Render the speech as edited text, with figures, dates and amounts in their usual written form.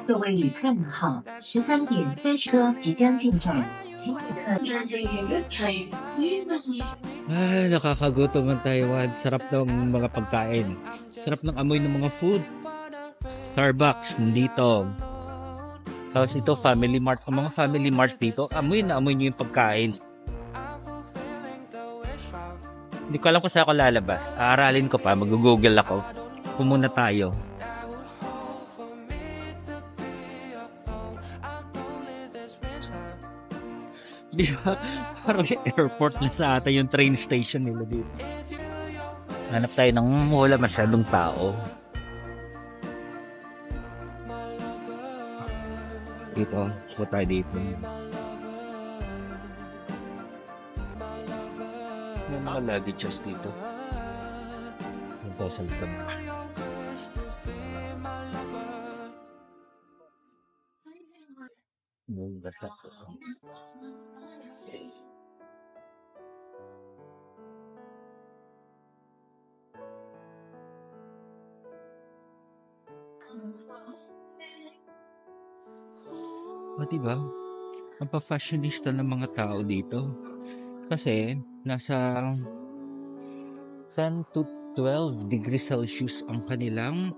各位旅客您好，13点30车即将进站，请旅客 Ay, nakakagutom ang Taiwan. Sarap ng mga pagkain. Sarap ng amoy ng mga food. Starbucks, nandito. Tapos ito, Family Mart. Ang mga Family Mart dito, amoy na amoy nyo yung pagkain. Hindi ko alam kung saan ako lalabas. Aaralin ko pa, mag-google ako. Pumuna tayo. Di ba? Parang airport na sa ata yung train station nila dito. Hanap tayo ng wala masyadong tao. Dito, po tayo dito. May mga luggages dito. Ito sa likod. Basta. O diba? Ang pa-fashionista ng mga tao dito. Kasi nasa 10 to 12 degrees Celsius ang kanilang